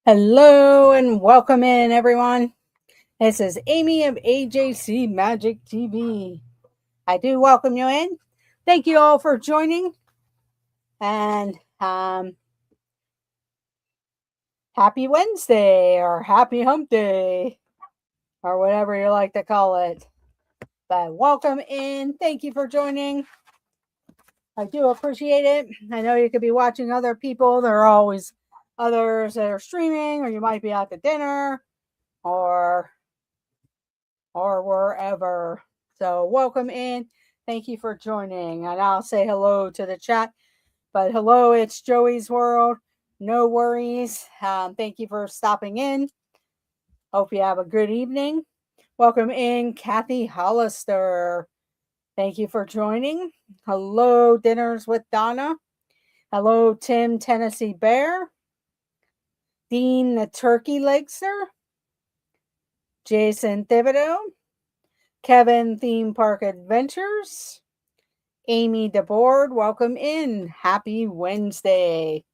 Hello and welcome in, everyone. This is Amy of AJC Magic TV. I do welcome you in. Thank you all for joining, and happy Wednesday or happy hump day or whatever you like to call it. But welcome in. Thank you for joining. I do appreciate it. I know you could be watching other people. There are always others that are streaming, or you might be out to dinner or wherever. So welcome in. Thank you for joining. And I'll say hello to the chat. But hello, it's Joey's World. No worries. Thank you for stopping in. Hope you have a good evening. Welcome in, Kathy Hollister. Thank you for joining. Hello, Dinners with Donna. Hello, Tim Tennessee Bear. Dean the Turkey Legster. Jason Thibodeau. Kevin Theme Park Adventures. Amy DeBoard, welcome in. Happy Wednesday.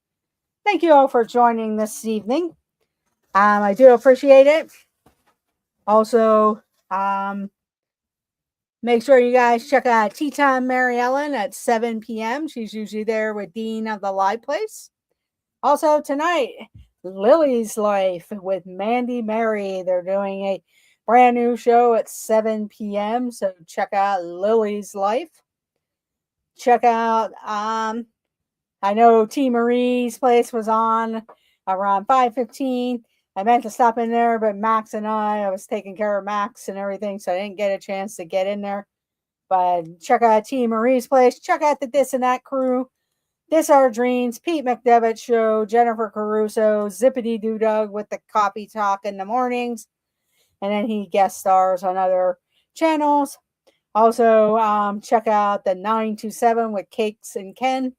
Thank you all for joining this evening. I do appreciate it. Also, make sure you guys check out Tea Time Mary Ellen at 7 p.m. She's usually there with Dean of the Live Place. Also, tonight, Lily's Life with Mandy Mary. They're doing a brand new show at 7 p.m. So check out Lily's Life. Check out, I know T. Marie's place was on around 5:15. I meant to stop in there, but Max and I was taking care of Max and everything, so I didn't get a chance to get in there. But check out T. Marie's place. Check out the This and That crew. This Our Dreams, Pete McDevitt Show, Jennifer Caruso, Zippity Doo Dug with the coffee talk in the mornings. And then he guest stars on other channels. Also, check out the 927 with Cakes and Ken.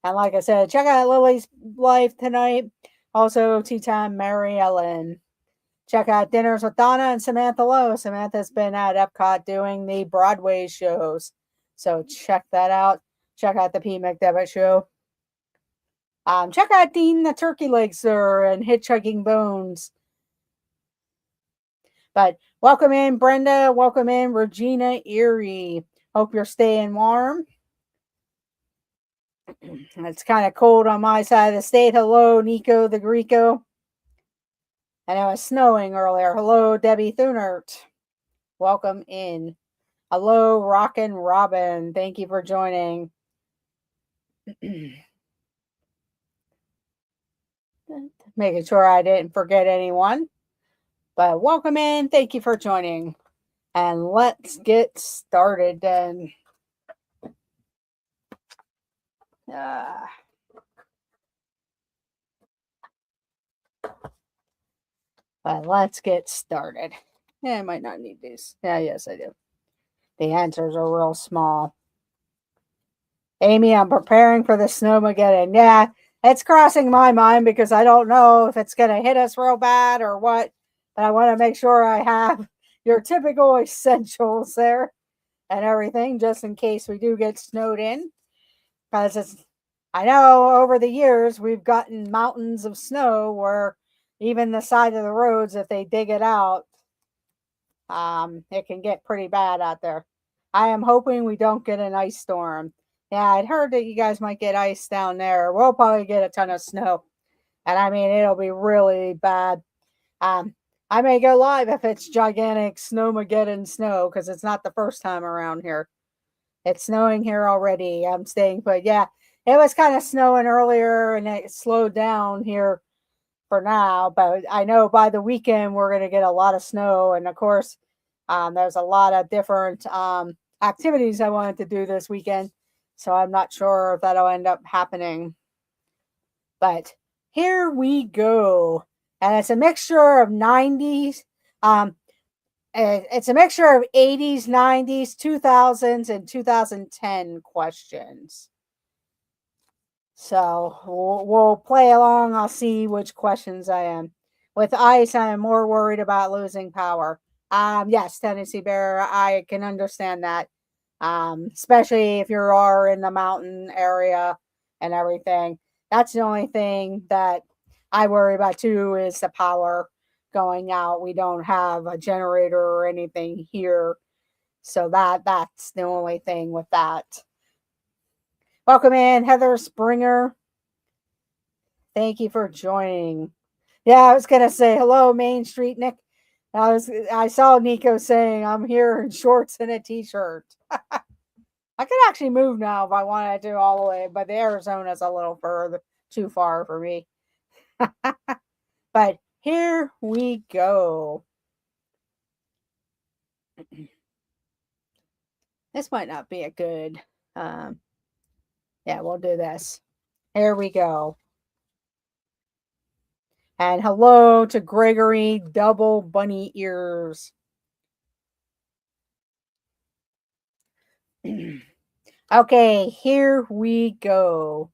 And like I said, check out Lily's Life tonight. Also, Tea Time Mary Ellen. Check out Dinners with Donna and Samantha Lowe. Samantha's been at Epcot doing the Broadway shows. So check that out. Check out the Pete McDevitt Show. Check out Dean the Turkey Legster and Hitchhiking Bones. But welcome in, Brenda. Welcome in, Regina Erie. Hope you're staying warm. It's kind of cold on my side of the state. Hello, Nico the Greco. And it was snowing earlier. Hello, Debbie Thunert. Welcome in. Hello, Rockin' Robin. Thank you for joining. Making sure I didn't forget anyone. But welcome in. Thank you for joining. And let's get started then. But let's get started. Yeah, I might not need these. Yeah, yes, I do. The answers are real small. Amy, I'm preparing for the Snowmageddon. Yeah, it's crossing my mind because I don't know if it's going to hit us real bad or what. But I want to make sure I have your typical essentials there and everything just in case we do get snowed in. Because I know over the years we've gotten mountains of snow where even the side of the roads, if they dig it out, it can get pretty bad out there. I am hoping we don't get an ice storm. Yeah, I'd heard that you guys might get ice down there. We'll probably get a ton of snow. And I mean, it'll be really bad. I may go live if it's gigantic Snowmageddon snow because it's not the first time around here. It's snowing here already. I'm staying put. Yeah, it was kind of snowing earlier and it slowed down here for now. But I know by the weekend we're going to get a lot of snow. And of course, there's a lot of different activities I wanted to do this weekend. So I'm not sure if that'll end up happening. But here we go. And it's a mixture of 90s. It's a mixture of 80s, 90s, 2000s, and 2010 questions. So we'll play along. I'll see which questions I am. With ice, I am more worried about losing power. Yes, Tennessee Bear, I can understand that. Especially if you are in the mountain area and everything. That's the only thing that I worry about too is the power going out. We don't have a generator or anything here. So that's the only thing with that. Welcome in, Heather Springer. Thank you for joining. Yeah, I was gonna say hello, Main Street Nick. I saw Nico saying I'm here in shorts and a t-shirt. I could actually move now if I wanted to all the way, but the Arizona's a little further too far for me. But here we go. This might not be a good. Yeah, we'll do this. Here we go. And hello to Gregory Double Bunny Ears. Okay, here we go.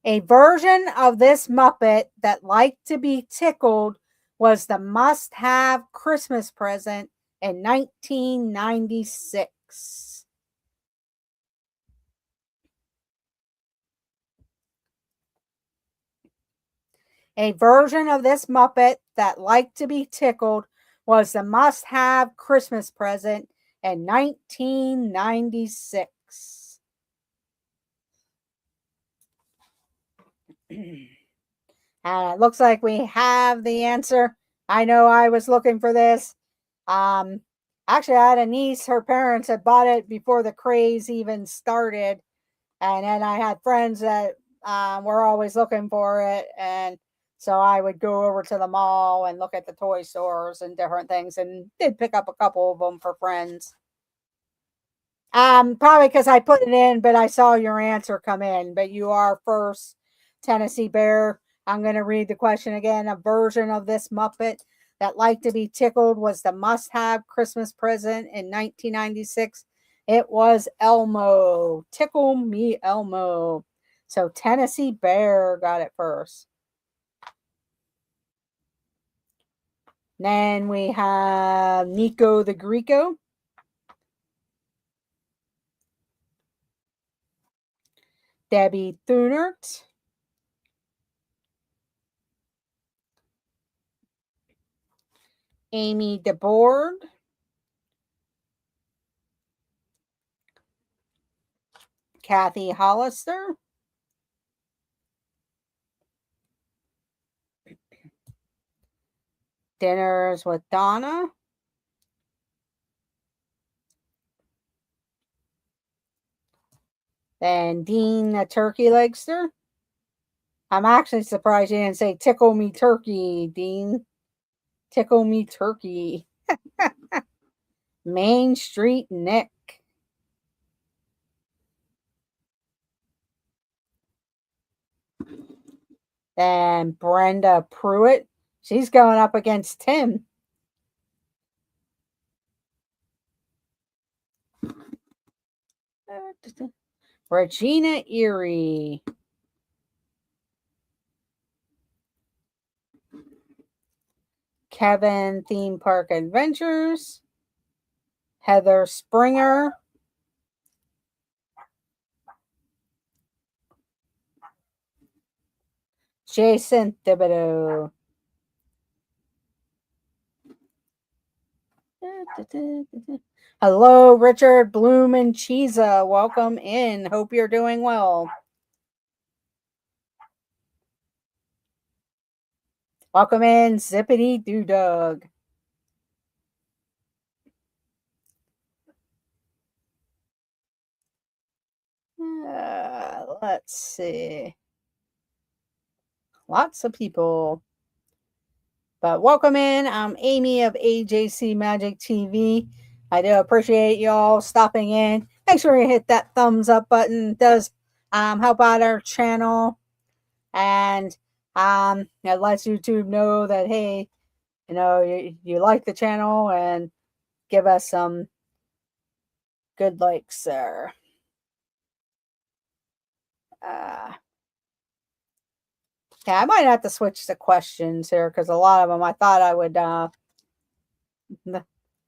A version of this Muppet that liked to be tickled was the must-have Christmas present in 1996. A version of this Muppet that liked to be tickled was the must-have Christmas present in 1996. And it looks like we have the answer. I know I was looking for this. Actually, I had a niece, her parents had bought it before the craze even started. And then I had friends that were always looking for it. And so I would go over to the mall and look at the toy stores and different things and did pick up a couple of them for friends. Probably because I put it in, but I saw your answer come in. But you are first, Tennessee Bear. I'm going to read the question again. A version of this Muppet that liked to be tickled was the must-have Christmas present in 1996. It was Elmo. Tickle me, Elmo. So Tennessee Bear got it first. Then we have Nico the Greco. Debbie Thunert. Amy DeBoard. Kathy Hollister. Dinners with Donna. Then Dean the Turkey Legster. I'm actually surprised you didn't say tickle me turkey, Dean. Tickle me turkey. Main Street Nick. Then Brenda Pruitt. She's going up against Tim. Regina Erie. Kevin Theme Park Adventures. Heather Springer. Jason Thibodeau. Hello, Richard Bloom and Cheesa. Welcome in. Hope you're doing well. Welcome in, Zippity Doo Dog. Let's see. Lots of people. But welcome in. I'm Amy of AJC Magic TV. I do appreciate y'all stopping in. Make sure you hit that thumbs up button. It does help out our channel. And it lets YouTube know that, hey, you know, you like the channel and give us some good likes there. Yeah, I might have to switch the questions here because a lot of them I thought I would. I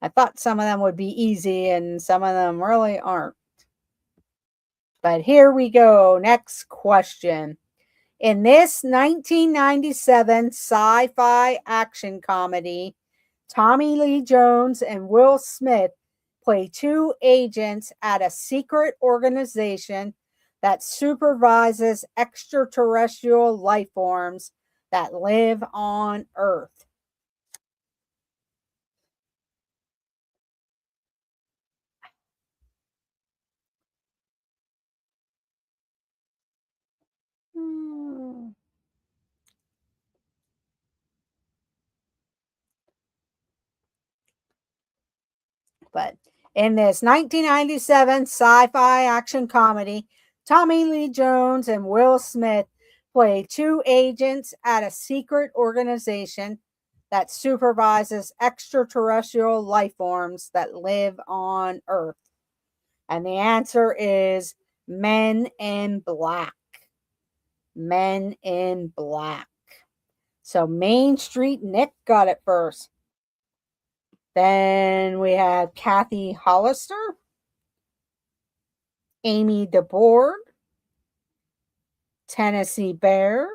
thought some of them would be easy and some of them really aren't. But here we go. Next question. In this 1997 sci-fi action comedy, Tommy Lee Jones and Will Smith play two agents at a secret organization that supervises extraterrestrial life forms that live on Earth. Hmm. But in this 1997 sci fi action comedy, Tommy Lee Jones and Will Smith play two agents at a secret organization that supervises extraterrestrial life forms that live on Earth. And the answer is Men in Black. Men in Black. So Main Street Nick got it first. Then we have Kathy Hollister, Amy DeBoard, Tennessee Bear,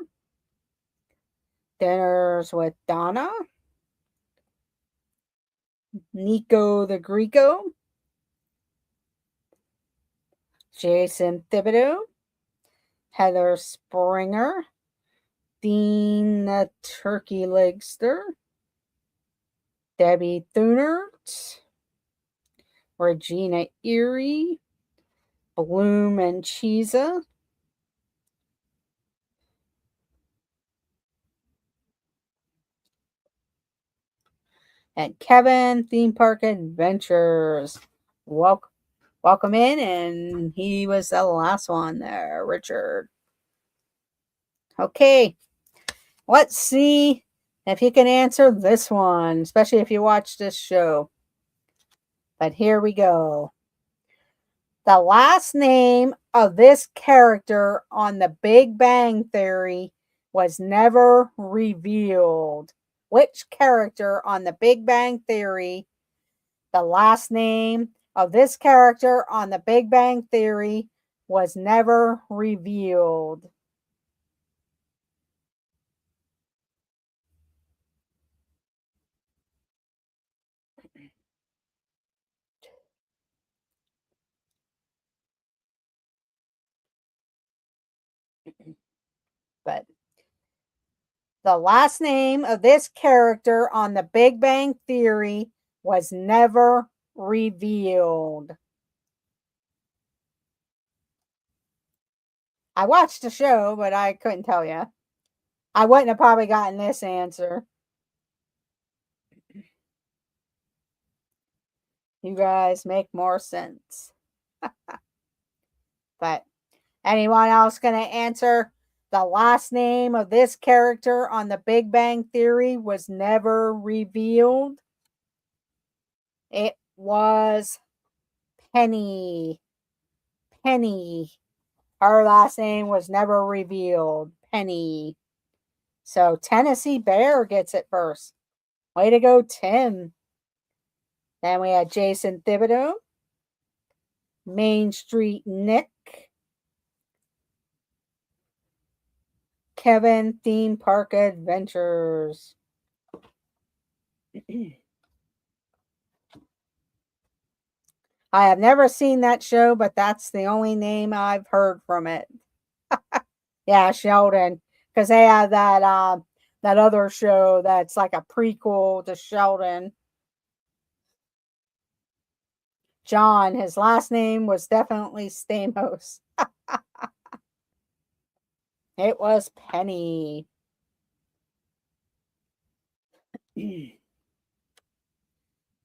Dinners with Donna, Nico the Greco, Jason Thibodeau, Heather Springer, Dean the Turkey Legster, Debbie Thunert, Regina Erie, Bloom and Cheesa, and Kevin Theme Park Adventures. Welcome in, and he was the last one there, Richard. Okay, let's see if you can answer this one, especially if you watch this show. But here we go. The last name of this character on The Big Bang Theory was never revealed. Which character on The Big Bang Theory, the last name of this character on The Big Bang Theory was never revealed? But the last name of this character on The Big Bang Theory was never revealed. I watched the show, but I couldn't tell you. I wouldn't have probably gotten this answer. You guys make more sense. But anyone else going to answer? The last name of this character on The Big Bang Theory was never revealed. It was Penny. Penny. Her last name was never revealed. Penny. So Tennessee Bear gets it first. Way to go, Tim. Then we had Jason Thibodeau, Main Street Nick, Kevin Theme Park Adventures. I have never seen that show, but that's the only name I've heard from it. Yeah, Sheldon, because they have that other show that's like a prequel to Sheldon. John, his last name was definitely Stamos. It was Penny.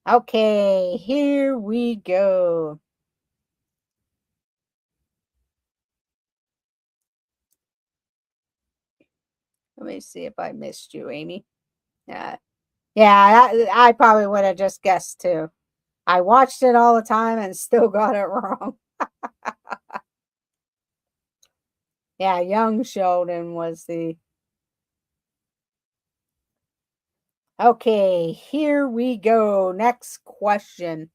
Okay, here we go. Let me see if I missed you, Amy. Yeah, I probably would have just guessed too. I watched it all the time and still got it wrong. Yeah, young Sheldon was the. Okay, here we go. Next question.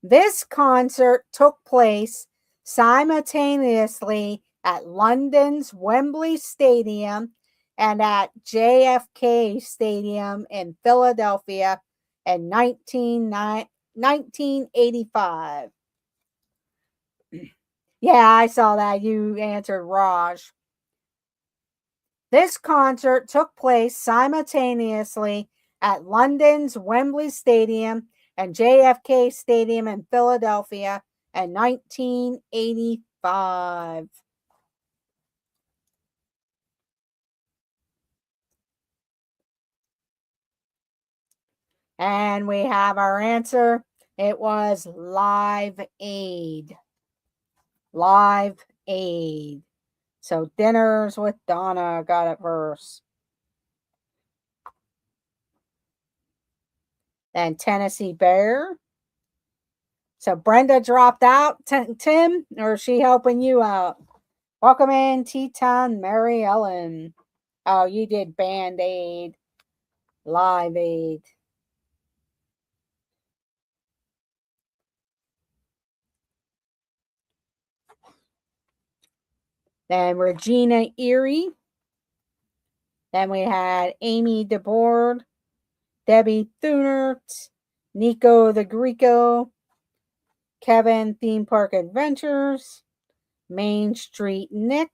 This concert took place simultaneously at London's Wembley Stadium and at JFK Stadium in Philadelphia in 1985? Yeah, I saw that. You answered Raj. This concert took place simultaneously at London's Wembley Stadium and JFK Stadium in Philadelphia in 1985. And we have our answer. It was Live Aid. Live Aid. So Dinners with Donna got it first. Then Tennessee Bear. So Brenda dropped out. Tim, or is she helping you out? Welcome in, Teton Mary Ellen. Oh, you did Band Aid. Live Aid. Then Regina Erie. Then we had Amy DeBoard, Debbie Thunert, Nico the Greco, Kevin Theme Park Adventures, Main Street Nick,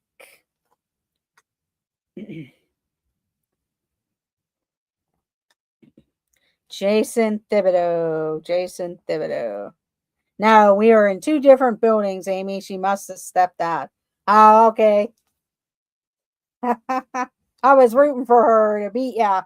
Jason Thibodeau. Jason Thibodeau. No, we are in two different buildings, Amy. She must have stepped out. Oh, okay. I was rooting for her to beat ya.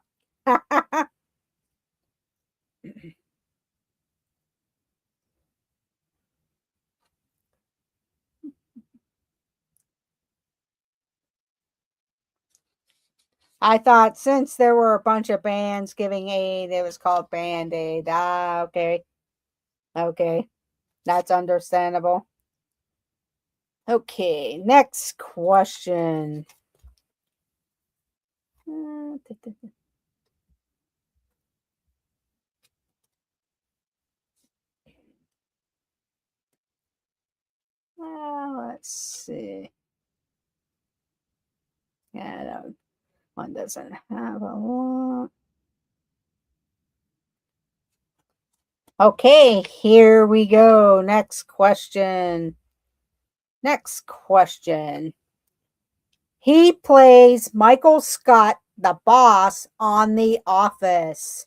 I thought since there were a bunch of bands giving aid, it was called Band Aid. Ah, okay. Okay. That's understandable. Okay, next question. Well, let's see. Yeah, that one doesn't have a lot. Okay, here we go. Next question. Next question. He plays Michael Scott, the boss, on The Office.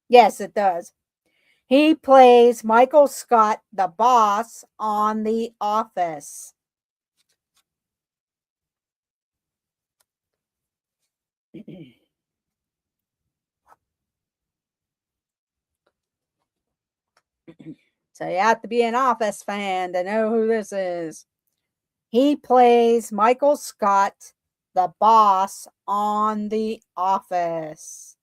Yes, it does. He plays Michael Scott, the boss, on The Office. So you have to be an Office fan to know who this is. He plays Michael Scott, the boss, on The Office.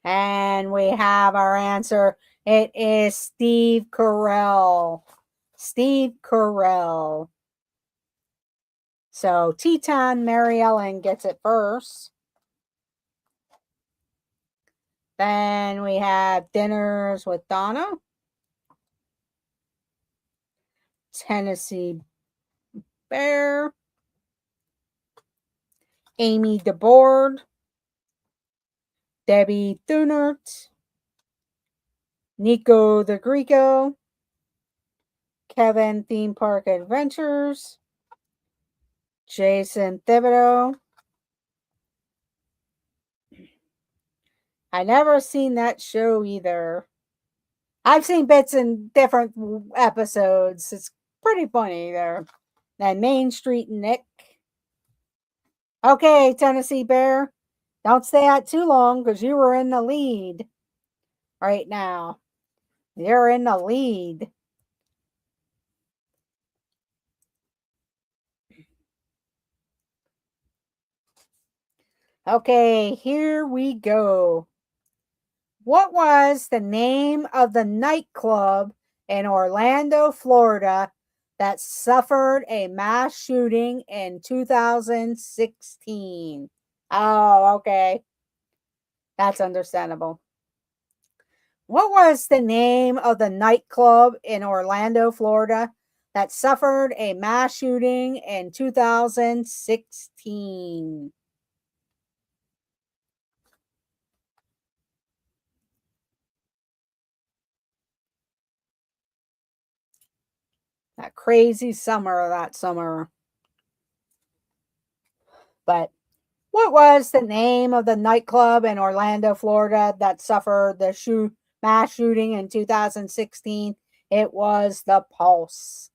And we have our answer. It is Steve Carell. Steve Carell. So Teton Mary Ellen gets it first. Then we have Dinners with Donna. Tennessee Bear. Amy DeBoard. Debbie Thunert. Nico the Greco. Kevin Theme Park Adventures. Jason Thibodeau. I never seen that show either. I've seen bits in different episodes. It's pretty funny there. Then Main Street Nick. Okay, Tennessee Bear. Don't stay out too long because you were in the lead right now. You're in the lead. Okay, here we go. What was the name of the nightclub in Orlando, Florida that suffered a mass shooting in 2016? Oh, okay. That's understandable. What was the name of the nightclub in Orlando, Florida that suffered a mass shooting in 2016? That crazy summer that summer. But what was the name of the nightclub in Orlando, Florida that suffered the mass shooting in 2016? It was the Pulse.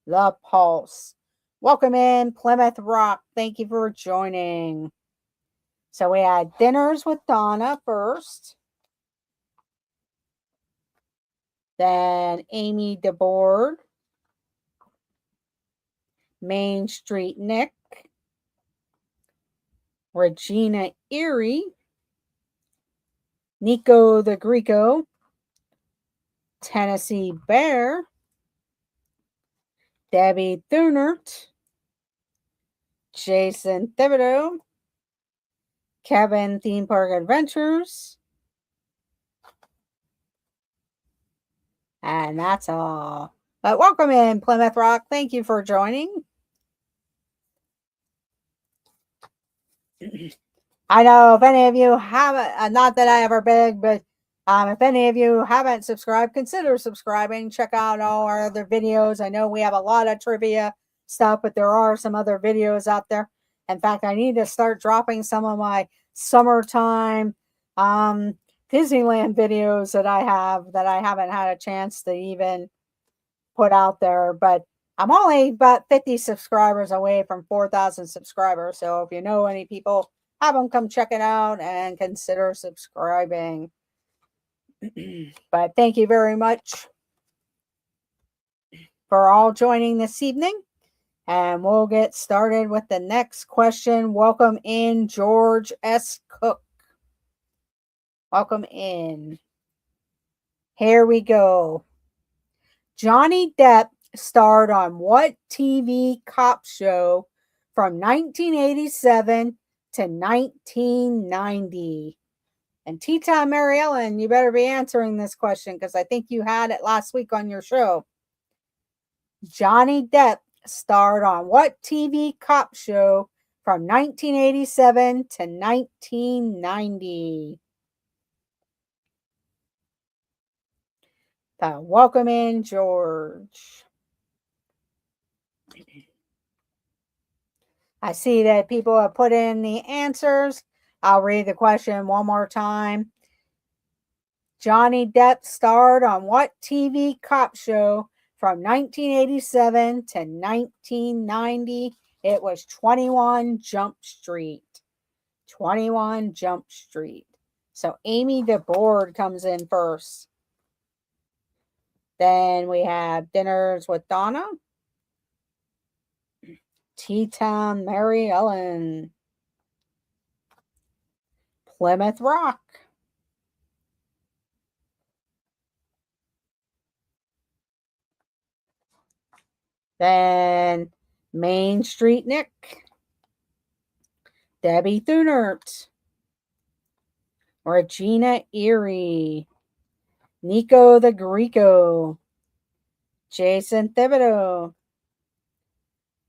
The Pulse. Welcome in, Plymouth Rock. Thank you for joining. So we had Dinners with Donna first. Then Amy DeBoard. Main Street Nick. Regina Erie. Nico the Greco. Tennessee Bear. Debbie Thunert. Jason Thibodeau. Kevin Theme Park Adventures. And that's all. But welcome in, Plymouth Rock. Thank you for joining. I know if any of you haven't, not that I ever beg, but if any of you haven't subscribed, consider subscribing. Check out all our other videos. I know we have a lot of trivia stuff, but there are some other videos out there. In fact, I need to start dropping some of my summertime Disneyland videos that I haven't had a chance to even put out there. But I'm only about 50 subscribers away from 4,000 subscribers. So if you know any people, have them come check it out and consider subscribing. But thank you very much for all joining this evening. And we'll get started with the next question. Welcome in, George S. Cook. Welcome in. Here we go. Johnny Depp starred on what TV cop show from 1987 to 1990? And Tea Time Mary Ellen, you better be answering this question because I think you had it last week on your show. Johnny Depp starred on what TV cop show from 1987 to 1990? So welcome in, George. I see that people have put in the answers. I'll read the question one more time. Johnny Depp starred on what TV cop show from 1987 to 1990? It was 21 Jump Street. 21 Jump Street. So Amy DeBoard comes in first. Then we have Dinners with Donna. Tea Time Mary Ellen. Plymouth Rock. Then Main Street Nick. Debbie Thunert. Regina Erie. Nico the Greco. Jason Thibodeau.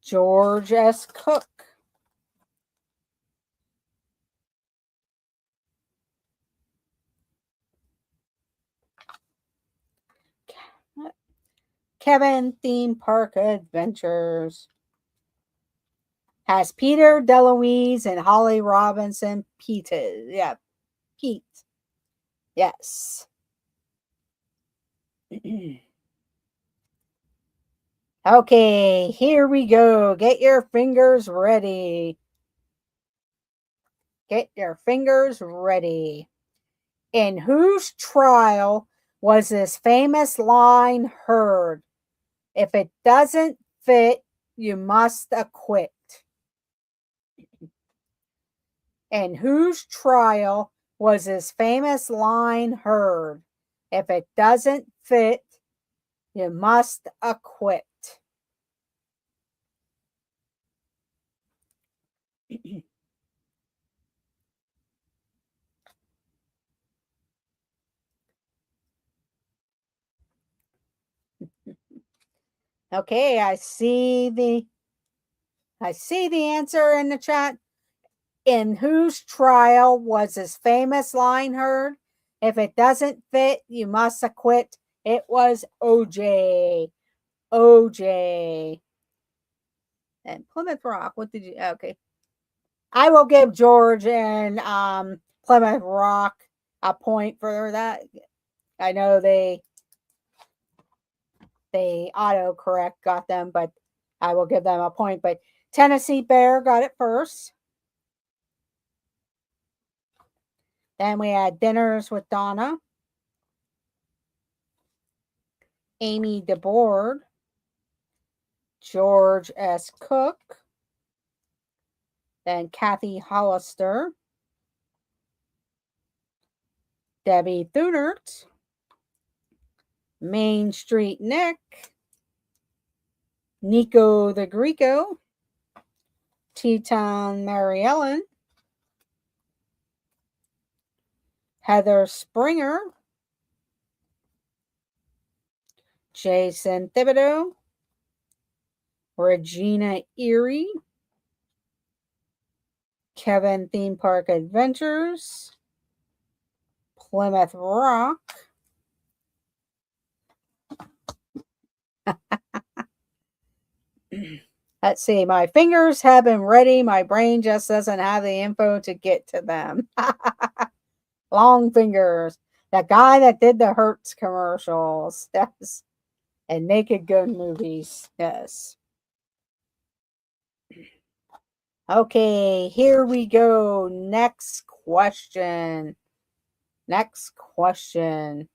George S. Cook. Kevin Theme Park Adventures. Has Peter DeLuise and Holly Robinson Pete. Yeah, Pete. Yes. Okay, here we go. Get your fingers ready. Get your fingers ready. In whose trial was this famous line heard? If it doesn't fit, you must acquit. In whose trial was this famous line heard? If it doesn't fit, you must acquit. Okay, I see the answer in the chat. In whose trial was his famous line heard? If it doesn't fit, you must acquit. It was OJ. OJ. And Plymouth Rock. What did you? Okay. I will give George and Plymouth Rock a point for that. I know they autocorrect got them, but I will give them a point. But Tennessee Bear got it first. Then we had Dinners with Donna, Amy DeBoard, George S. Cook, then Kathy Hollister, Debbie Thunert, Main Street Nick, Nico the Greco, Teton Mary Ellen, Heather Springer, Jason Thibodeau, Regina Erie, Kevin Theme Park Adventures, Plymouth Rock, let's see, my fingers have been ready. My brain just doesn't have the info to get to them. Long fingers. That guy that did the Hertz commercials. Yes. And Naked Gun movies. Yes. Okay, here we go. Next question. Next question.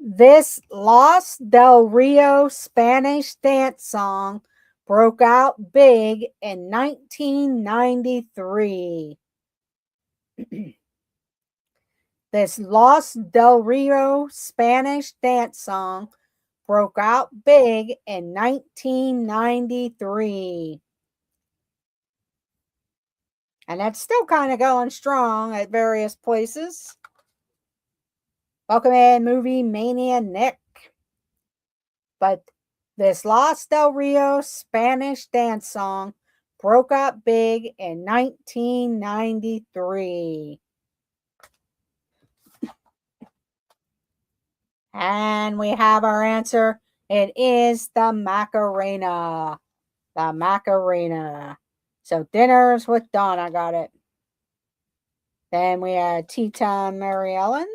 This Los Del Rio Spanish dance song broke out big in 1993. This Los Del Rio Spanish dance song broke out big in 1993. And that's still kind of going strong at various places. Welcome in, Movie Mania Nick. But this Los Del Rio Spanish dance song broke up big in 1993. And we have our answer. It is the Macarena. The Macarena. So Dinners with Donna got it. Then we had Teton Mary Ellen,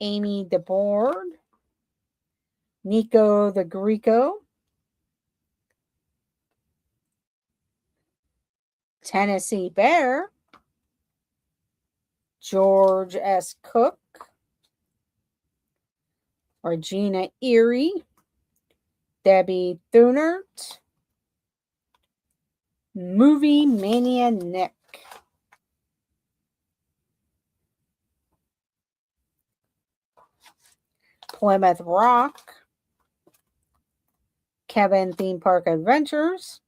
Amy DeBoard, Nico the Greco, Tennessee Bear, George S. Cook, Regina Erie, Debbie Thunert, Movie Mania Nick. Plymouth Rock, Kevin Theme Park Adventures,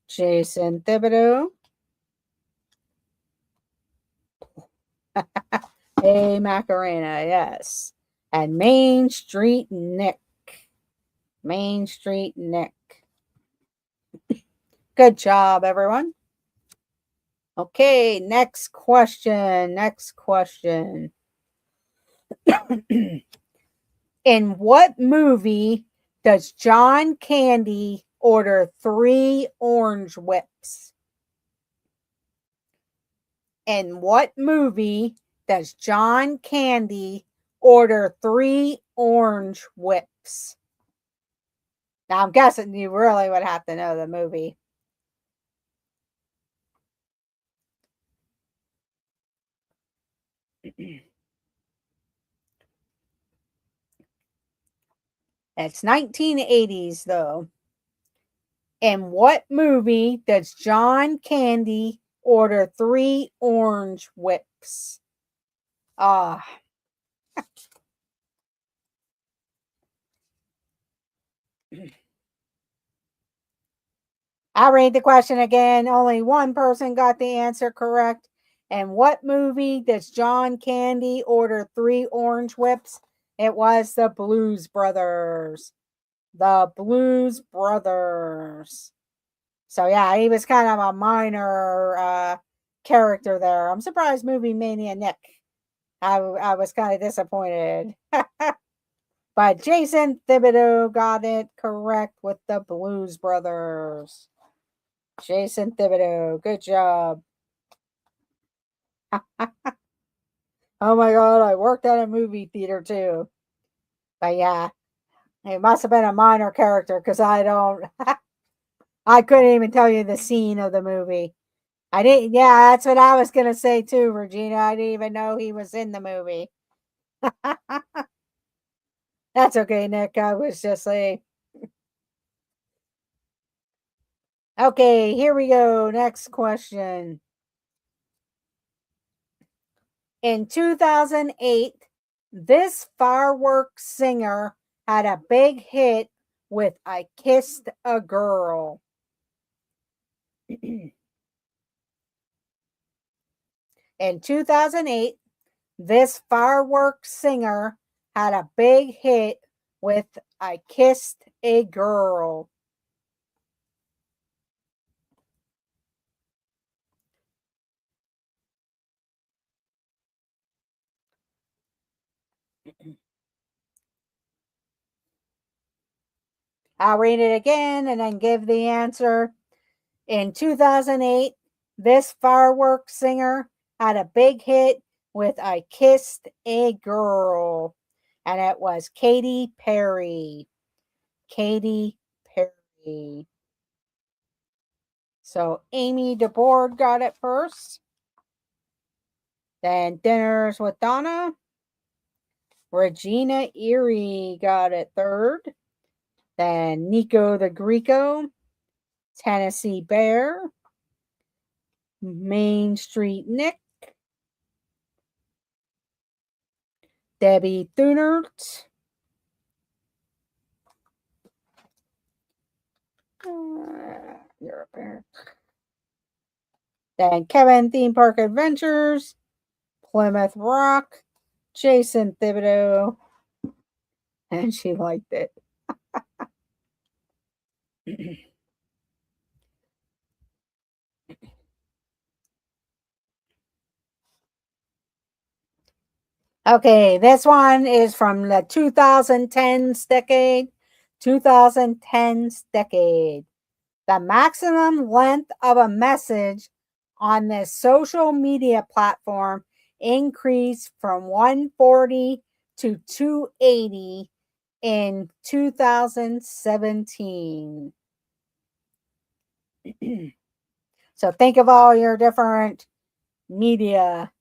Jason Thibodeau, A Macarena, yes, and Main Street Nick. Main Street Nick. Good job, everyone. Okay, next question. Next question. In what movie does John Candy order 3 orange whips? In what movie does John Candy order 3 orange whips? Now, I'm guessing you really would have to know the movie. It's 1980s, though. In what movie does John Candy order 3 orange whips? Ah. I'll read the question again. Only one person got the answer correct. And what movie does John Candy order 3 orange whips? It was the Blues Brothers. The Blues Brothers. So yeah, he was kind of a minor character there. I'm surprised Movie Mania Nick. I was kind of disappointed. But Jason Thibodeau got it correct with the Blues Brothers. Jason Thibodeau, good job. Oh my god, I worked at a movie theater too. But yeah, it must have been a minor character because I don't, I couldn't even tell you the scene of the movie. I didn't, yeah, that's what I was going to say too, Regina. I didn't even know he was in the movie. That's okay, Nick. I was just like, okay, here we go. Next question. In 2008, this fireworks singer had a big hit with I Kissed a Girl. In 2008, this fireworks singer had a big hit with I Kissed a Girl. I'll read it again and then give the answer. In 2008, this fireworks singer had a big hit with I Kissed a Girl. And it was Katy Perry. Katy Perry. So Amy DeBoard got it first. Then Dinners with Donna. Regina Erie got it third. Then Nico the Greco. Tennessee Bear. Main Street Nick. Debbie Thunert. You're a bear. Then Kevin Theme Park Adventures. Plymouth Rock. Jason Thibodeau. And she liked it. Okay, this one is from the 2010s decade. 2010s decade. The maximum length of a message on this social media platform increased from 140 to 280 in 2017. So think of all your different media.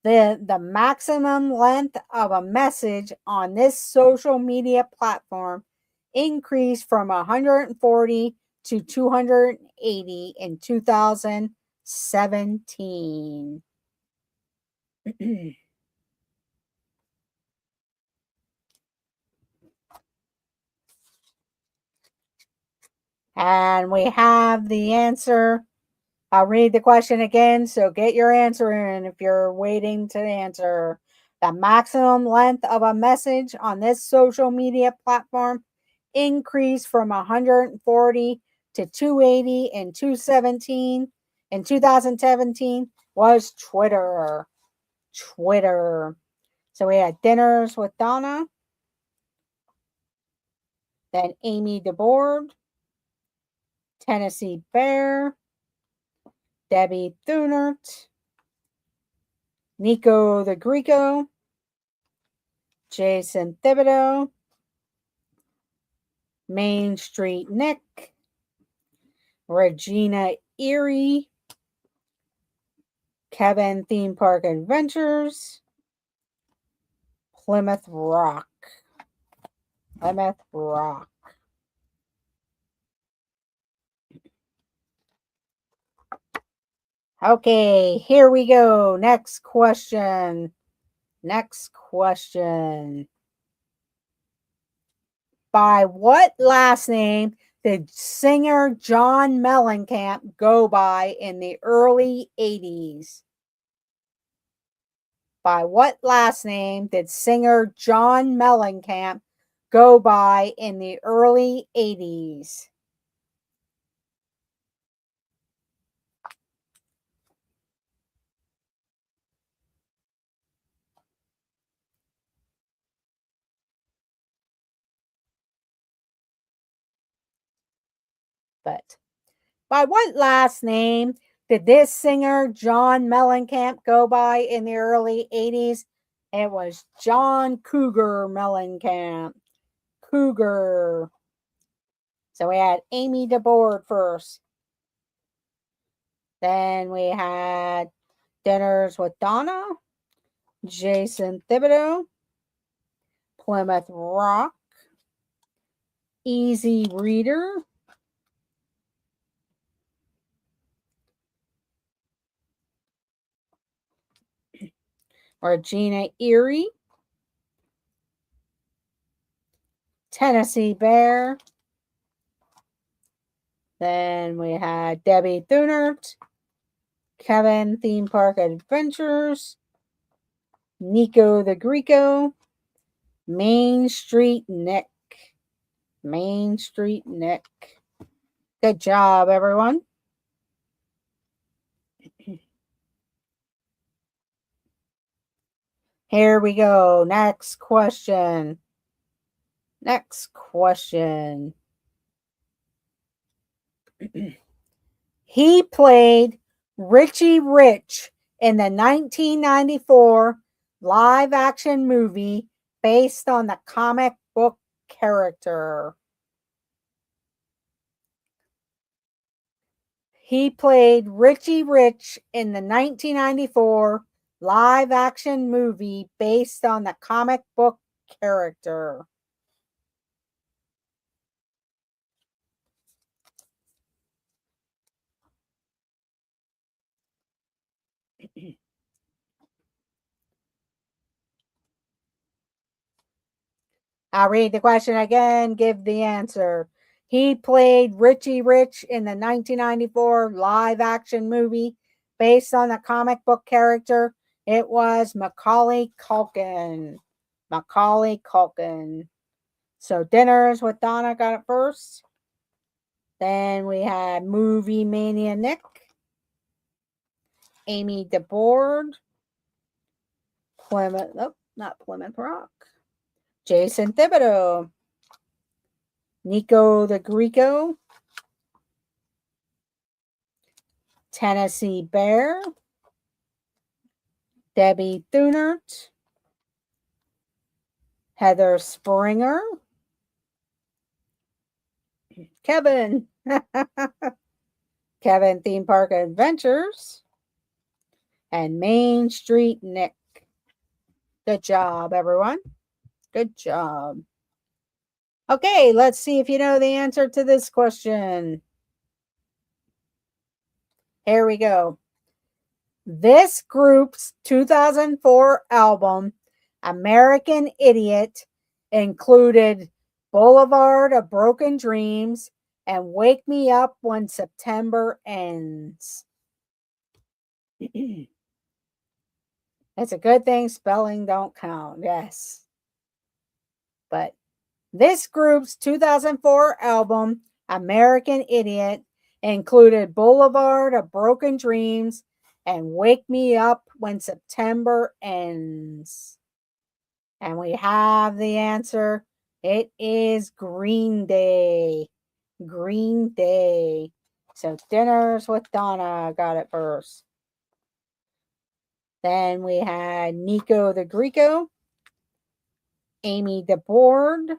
The maximum length of a message on this social media platform increased from 140 to 280 in 2017. And we have the answer. I'll read the question again, so get your answer in if you're waiting to answer. The maximum length of a message on this social media platform increased from 140 to 280 in 2017 was Twitter. Twitter. So we had Dinners with Donna, then Amy DeBoard, Tennessee Bear, Debbie Thunert, Nico the Greco, Jason Thibodeau, Main Street Nick, Regina Erie, Kevin Theme Park Adventures, Plymouth Rock. Plymouth Rock. Okay, here we go. Next question. Next question. By what last name did singer John Mellencamp go by in the early 80s? By what last name did singer John Mellencamp go by in the early 80s? But by what last name did this singer John Mellencamp go by in the early 80s? It was John Cougar Mellencamp. Cougar. So we had Amy DeBoard first. Then we had Dinners with Donna, Jason Thibodeau, Plymouth Rock, Easy Reader, Regina Erie, Tennessee Bear. Then we had Debbie Thunert, Kevin Theme Park Adventures, Nico the Greco, Main Street Nick. Main Street Nick. Good job, everyone. Here we go. Next question. Next question. He played Richie Rich in the 1994 live action movie based on the comic book character. He played Richie Rich in the 1994 live action movie based on the comic book character. I'll read the question again, give the answer. He played Richie Rich in the 1994 live action movie based on the comic book character. It was Macaulay Culkin. Macaulay Culkin. So Dinners with Donna got it first. Then we had Movie Mania Nick, Amy DeBoard, Plymouth, nope, not Plymouth Rock, Jason Thibodeau, Nico the Greco, Tennessee Bear, Debbie Thunert, Heather Springer, Kevin, Kevin Theme Park Adventures, and Main Street Nick. Good job, everyone. Good job. Okay, let's see if you know the answer to this question. Here we go. This group's 2004 album, American Idiot, included Boulevard of Broken Dreams and Wake Me Up When September Ends. It's a good thing spelling don't count, yes. But this group's 2004 album, American Idiot, included Boulevard of Broken Dreams and Wake Me Up When September Ends. And we have the answer. It is Green Day. Green Day. So Dinners with Donna got it first. Then we had Nico the Greco, Amy DeBoard,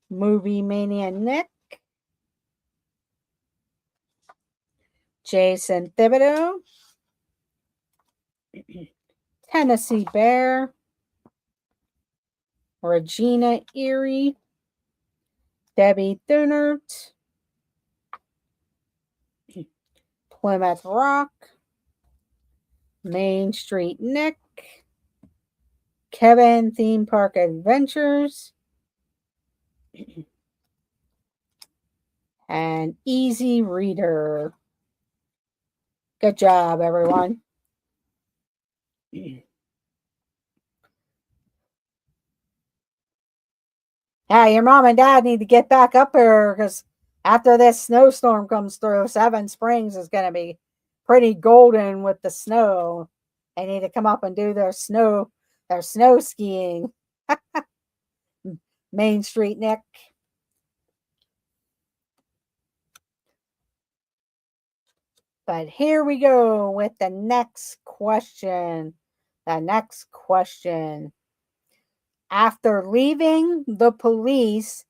Movie Mania Nick, Jason Thibodeau, Tennessee Bear, Regina Erie, Debbie Thunert, Plymouth Rock, Main Street Nick, Kevin Theme Park Adventures, and Easy Reader. Good job, everyone. Yeah, your mom and dad need to get back up here because after this snowstorm comes through, Seven Springs is going to be pretty golden with the snow. They need to come up and do their snow skiing. Main Street, Nick. But here we go with the next question. After leaving the police,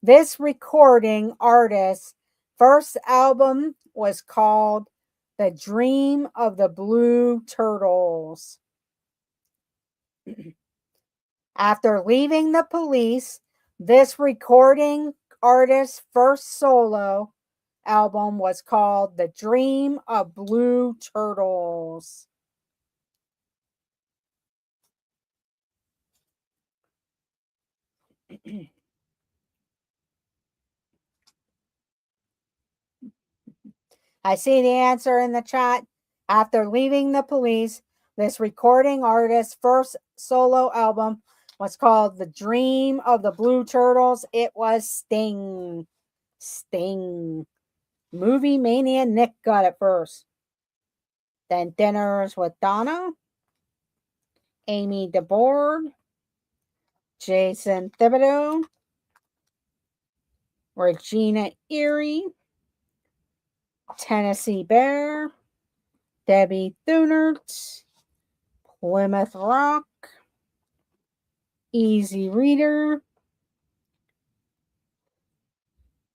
this recording artist's first album was called The Dream of the Blue Turtles. After leaving the police, this recording artist's first solo album was called The Dream of Blue Turtles. I see the answer in the chat. After leaving the police, this recording artist's first solo album was called The Dream of the Blue Turtles. It was Sting. Sting. Movie Mania Nick got it first. Then Dinners with Donna, Amy DeBoard, Jason Thibodeau, Regina Erie, Tennessee Bear, Debbie Thunert, Plymouth Rock, Easy Reader,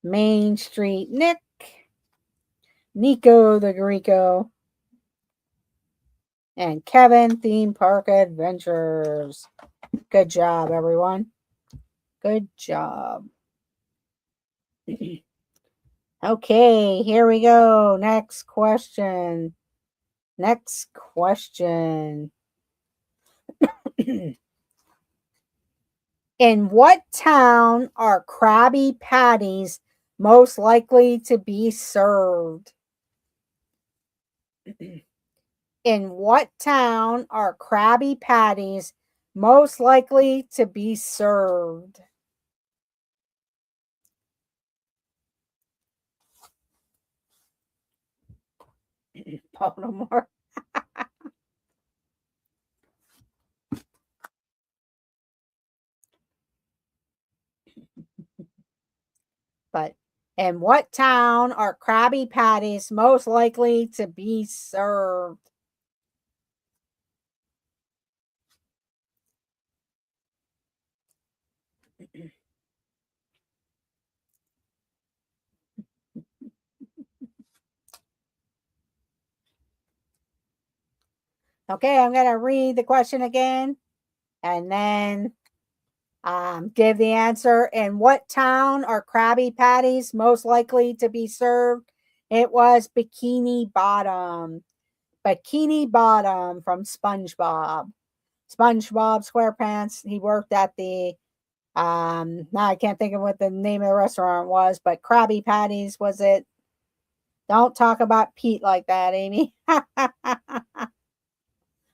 Main Street Nick, Nico the Greco, and Kevin Theme Park Adventures. Good job, everyone. Good job. Okay, here we go. Next question. In what town are Krabby Patties most likely to be served? In what town are Krabby Patties most likely to be served? Baltimore. But in what town are Krabby Patties most likely to be served? Okay, I'm going to read the question again and then give the answer. In what town are Krabby Patties most likely to be served? It was Bikini Bottom. Bikini Bottom from SpongeBob. SpongeBob SquarePants. He worked at the now I can't think of what the name of the restaurant was, but Krabby Patties was it. Don't talk about Pete like that, Amy.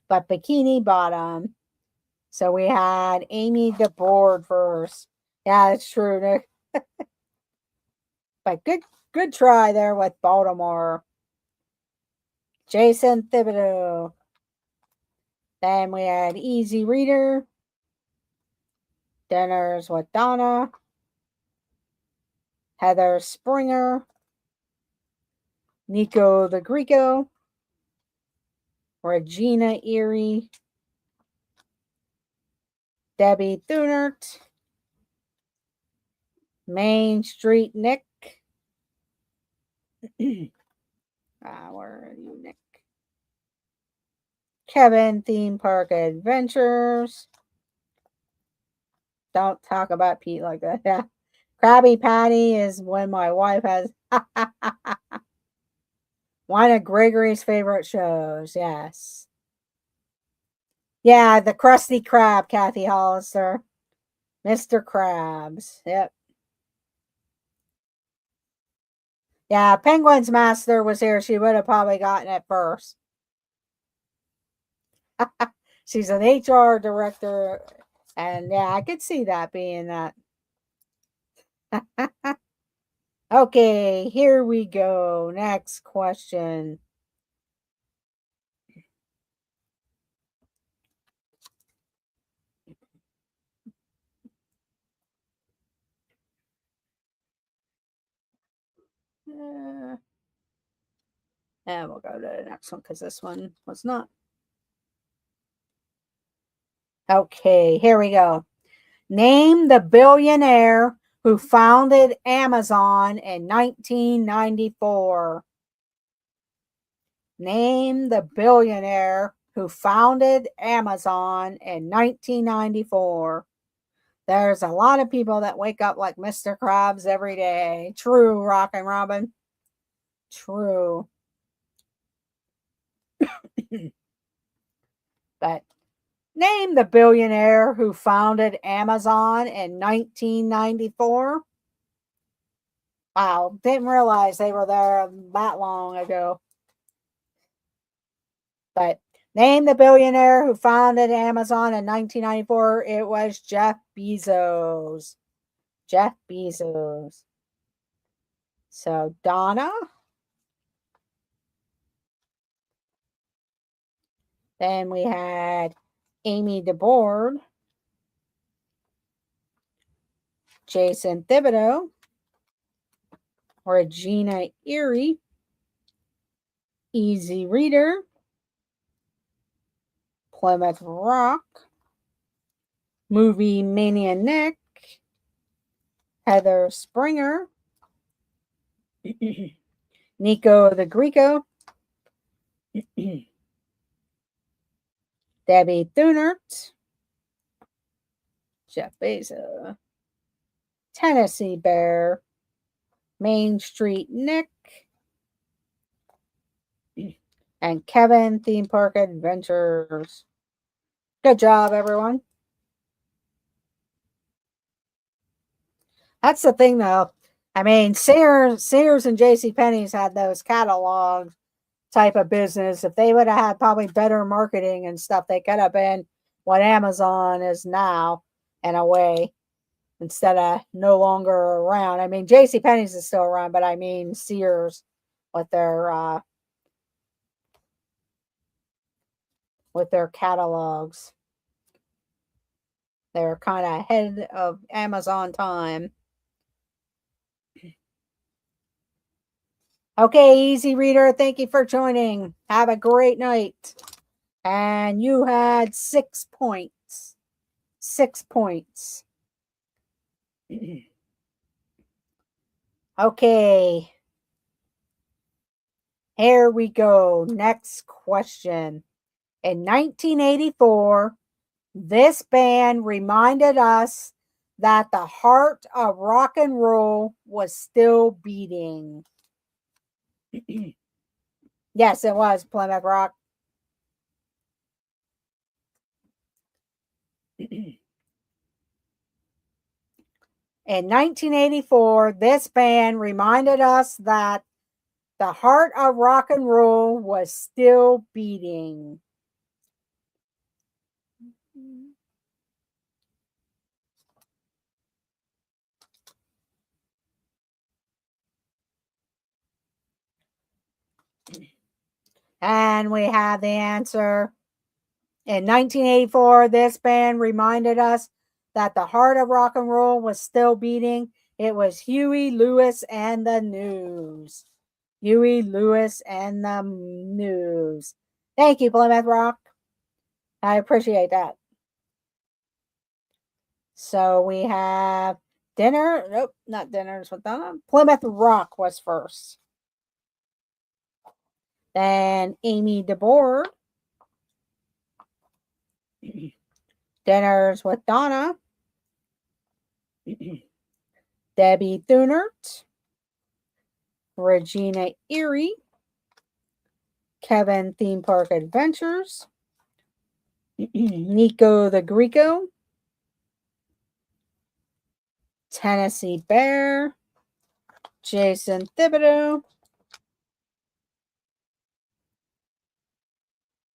But Bikini Bottom. So we had Amy DeBoard first. Yeah, that's true, Nick. But good try there with Baltimore. Jason Thibodeau. Then we had Easy Reader. Dinners with Donna. Heather Springer. Nico the Greco. Regina Erie. Debbie Thunert. Main Street Nick. Where are you, Nick? Kevin Theme Park Adventures. Don't talk about Pete like that. Yeah. Krabby Patty is when my wife has one of Gregory's favorite shows. Yes. Yeah, the Krusty Krab, Kathy Hollister. Mr. Krabs. Yep. Yeah, Penguin's Master was here. She would have probably gotten it first. She's an HR director. And yeah, I could see that being that. Okay, here we go. Next question. And we'll go to the next one because this one was not. Okay, here we go. Name the billionaire who founded Amazon in 1994. Name the billionaire who founded Amazon in 1994. There's a lot of people that wake up like Mr. Krabs every day. True, Rockin' Robin. True. But name the billionaire who founded Amazon in 1994. Wow, didn't realize they were there that long ago. But name the billionaire who founded Amazon in 1994. It was Jeff Bezos. Jeff Bezos. So, Donna. Then we had Amy DeBoard. Jason Thibodeau. Regina Erie. Easy Reader. Plymouth Rock. Movie Mania Nick. Heather Springer. Nico the Greco. Debbie Thunert. Jeff Bezos. Tennessee Bear. Main Street Nick. And Kevin Theme Park Adventures. Good job, everyone. That's the thing, though. I mean, Sears and JCPenney's had those catalog type of business. If they would have had probably better marketing and stuff, they could have been what Amazon is now, in a way, instead of no longer around. I mean, JCPenney's is still around, but I mean Sears with their catalogs. They're kind of ahead of Amazon time. Okay, Easy Reader, thank you for joining. Have a great night. And you had 6 points. 6 points. Okay. Here we go. Next question. In 1984, this band reminded us that the heart of rock and roll was still beating. Yes, it was Plymouth Rock. In 1984, this band reminded us that the heart of rock and roll was still beating. And we have the answer. In 1984, this band reminded us that the heart of rock and roll was still beating. It was Huey Lewis and the News. Huey Lewis and the News. Thank you, Plymouth Rock. I appreciate that. So we have dinner. Nope, not dinners with them. Plymouth Rock was first. Then Amy DeBoer. Dinners with Donna. Debbie Thunert. Regina Erie. Kevin Theme Park Adventures. Nico the Greco, Tennessee Bear, Jason Thibodeau,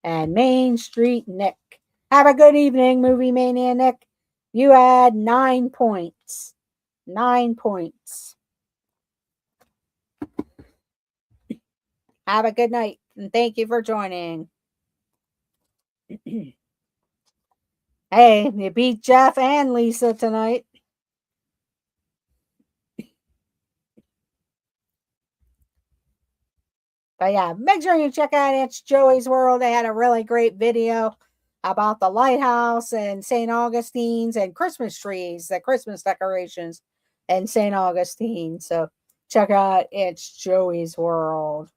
and Main Street Nick. Have a good evening, Movie Mania Nick. You had 9 points. 9 points. Have a good night, and thank you for joining. Hey, you beat Jeff and Lisa tonight. But yeah, make sure you check out It's Joey's World. They had a really great video about the lighthouse and St. Augustine's and Christmas trees, the Christmas decorations in St. Augustine. So check out It's Joey's World.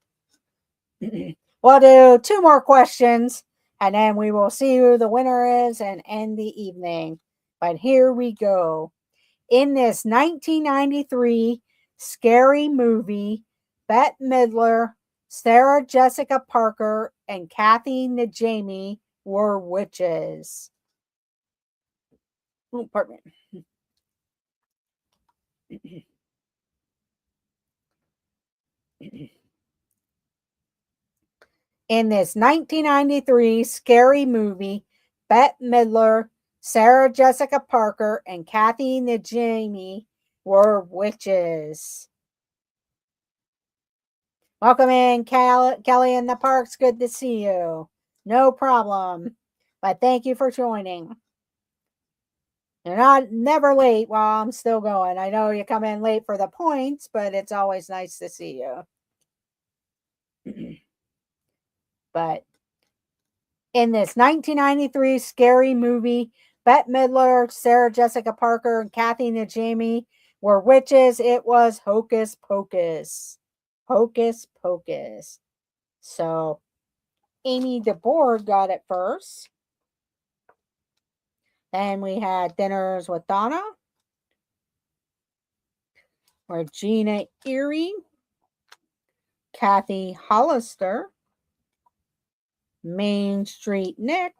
We'll do 2 more questions and then we will see who the winner is and end the evening. But here we go. In this 1993 scary movie, Bette Midler, Sarah Jessica Parker, and Kathy Najimy were witches. Oh, pardon me. In this 1993 scary movie, Bette Midler, Sarah Jessica Parker, and Kathy Najimy were witches. Welcome in, Kelly in the Parks. Good to see you. No problem. But thank you for joining. You're never late while I'm still going. I know you come in late for the points, but it's always nice to see you. But in this 1993 scary movie, Bette Midler, Sarah Jessica Parker, and Kathy Najimy were witches. It was Hocus Pocus. Hocus Pocus. So Amy DeBoard got it first. Then we had Dinners with Donna, Regina Erie, Kathy Hollister, Main Street Nick,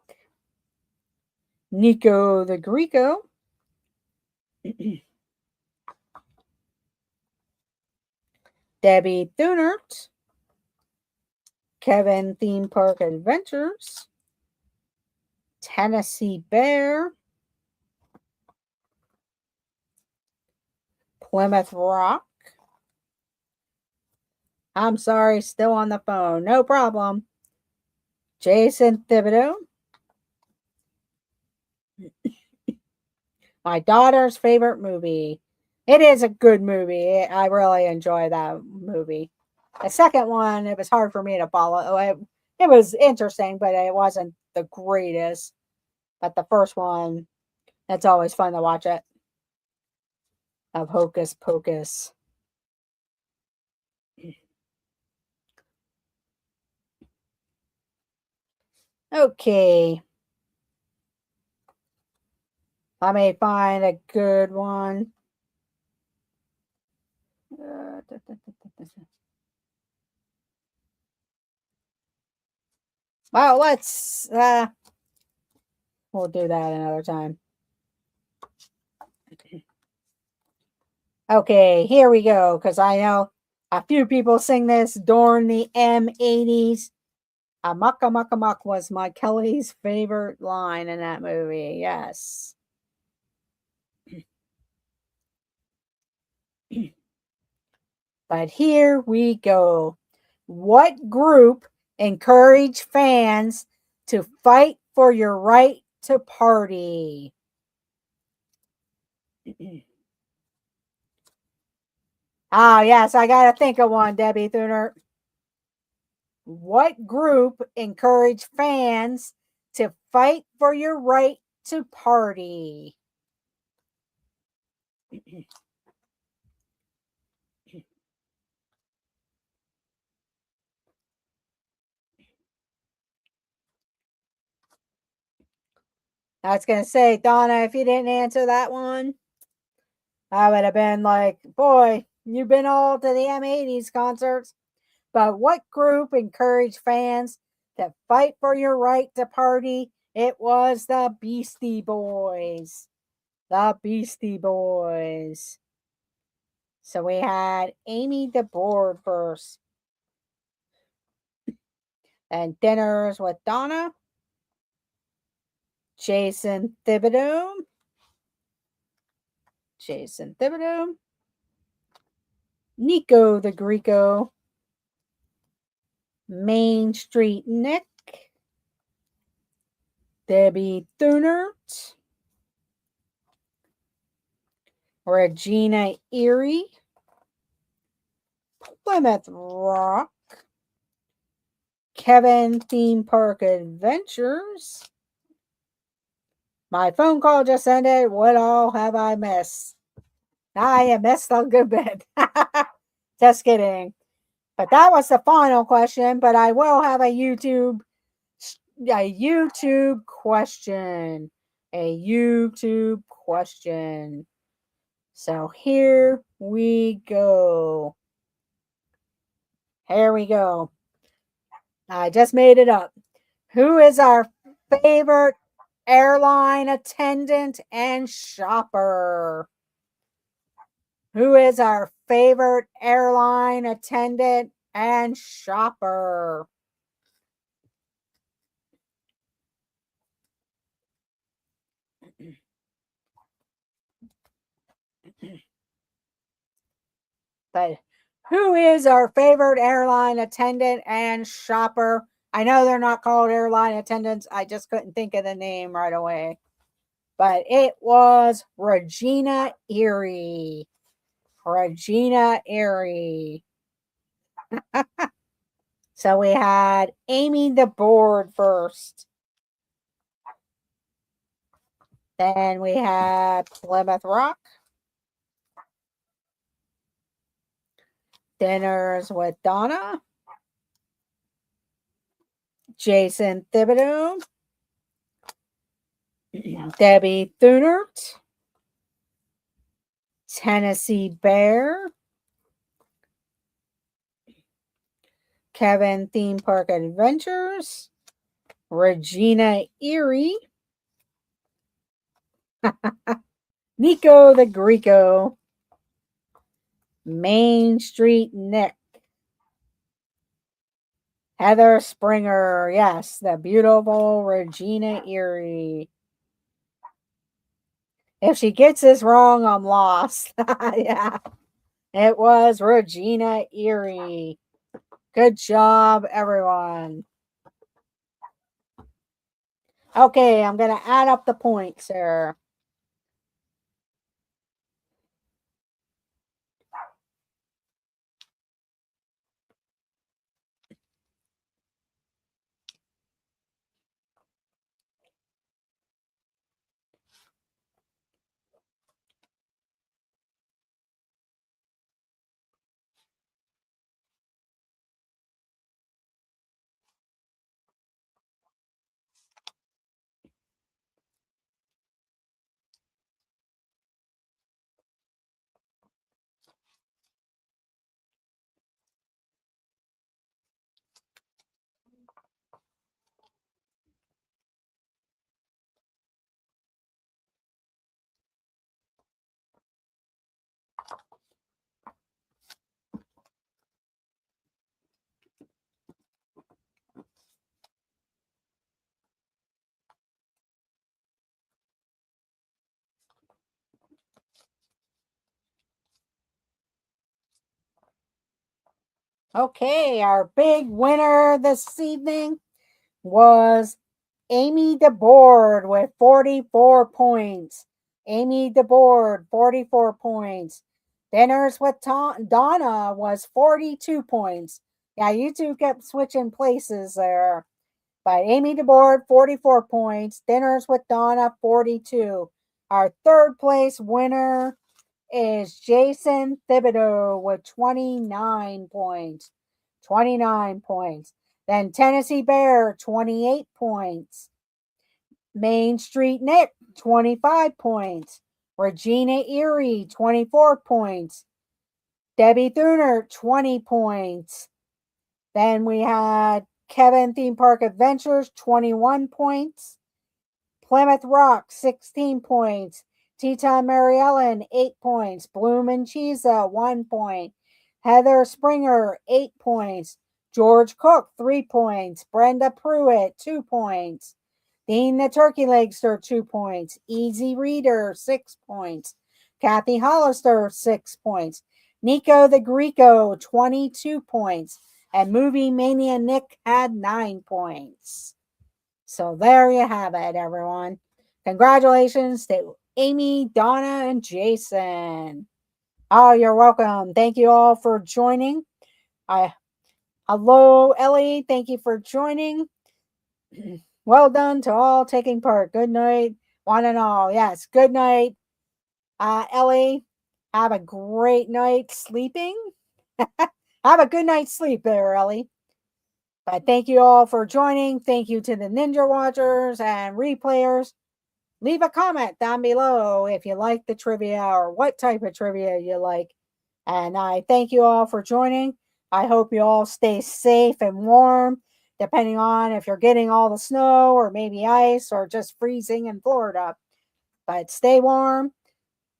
Nico the Greco, Debbie Thunert, Kevin Theme Park Adventures, Tennessee Bear, Plymouth Rock. I'm sorry, still on the phone. No problem. Jason Thibodeau. My daughter's favorite movie. It is a good movie. I really enjoy that movie. The second one, it was hard for me to follow. It was interesting, but it wasn't the greatest. But the first one, it's always fun to watch it. Of Hocus Pocus. Okay. I may find a good one. Well, let's we'll do that another time. Okay, here we go, because I know a few people sing this during the M80s. Muck Muck Muck was my Kelly's favorite line in that movie. Yes. But here we go. What group encouraged fans to fight for your right to party? Yes, I got to think of one, Debbie Thuner. What group encouraged fans to fight for your right to party? I was going to say, Donna, if you didn't answer that one, I would have been like, boy, you've been all to the M80s concerts. But what group encouraged fans to fight for your right to party? It was the Beastie Boys. The Beastie Boys. So we had Amy DeBoard first. And Dinners with Donna. Jason Thibodeau. Jason Thibodeau. Nico the Greco. Main Street Nick. Debbie Thunert. Regina Erie. Plymouth Rock. Kevin Theme Park Adventures. My phone call just ended. What all have I missed? I missed a good bit. Just kidding. But that was the final question. But I will have a YouTube question. A YouTube question. So here we go. Here we go. I just made it up. Who is our favorite airline attendant and shopper? Who is our favorite airline attendant and shopper? But who is our favorite airline attendant and shopper? I know they're not called airline attendants. I just couldn't think of the name right away. But it was Regina Erie. Regina Erie. So we had Amy DeBoard first. Then we had Plymouth Rock. Dinners with Donna. Jason Thibodeau. Debbie Thunert. Tennessee Bear. Kevin Theme Park Adventures. Regina Erie. Nico the Greco. Main Street Nick. Heather Springer. Yes, the beautiful Regina Erie. If she gets this wrong, I'm lost. Yeah. It was Regina Erie. Good job, everyone. Okay, I'm going to add up the points here. Okay, our big winner this evening was Amy DeBoard with 44 points. Amy DeBoard, 44 points. Dinners with Donna was 42 points. Yeah, you two kept switching places there. But Amy DeBoard, 44 points. Dinners with Donna, 42. Our third place winner is Jason Thibodeau with 29 points. 29 points. Then Tennessee Bear, 28 points. Main Street Nick, 25 points. Regina Erie, 24 points. Debbie Thunert, 20 points. Then we had Kevin Theme Park Adventures, 21 points. Plymouth Rock, 16 points. Teton Mary Ellen, 8 points. Bloom and Cheesa, 1 point. Heather Springer, 8 points. George Cook, 3 points. Brenda Pruitt, 2 points. Dean the Turkey Legster, 2 points. Easy Reader, 6 points. Kathy Hollister, 6 points. Nico the Greco, 22 points. And Movie Mania Nick had 9 points. So there you have it, everyone. Congratulations to Amy, Donna, and Jason. Oh, you're welcome. Thank you all for joining. Hello, Ellie. Thank you for joining. Well done to all taking part. Good night, one and all. Yes, good night. Ellie, have a great night sleeping. Have a good night's sleep there, Ellie. But thank you all for joining. Thank you to the Ninja Watchers and replayers. Leave a comment down below if you like the trivia or what type of trivia you like. And I thank you all for joining. I hope you all stay safe and warm, depending on if you're getting all the snow or maybe ice or just freezing in Florida. But stay warm,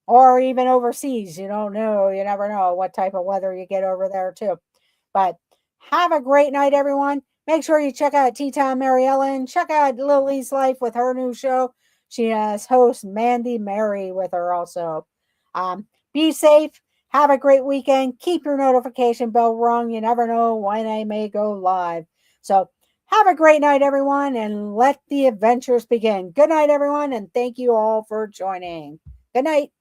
or even overseas. You don't know. You never know what type of weather you get over there too. But have a great night, everyone. Make sure you check out Teton Mary Ellen. Check out Lily's Life with her new show. She has host Mandy Mary with her also. Be safe. Have a great weekend. Keep your notification bell rung. You never know when I may go live. So have a great night, everyone, and let the adventures begin. Good night, everyone, and thank you all for joining. Good night.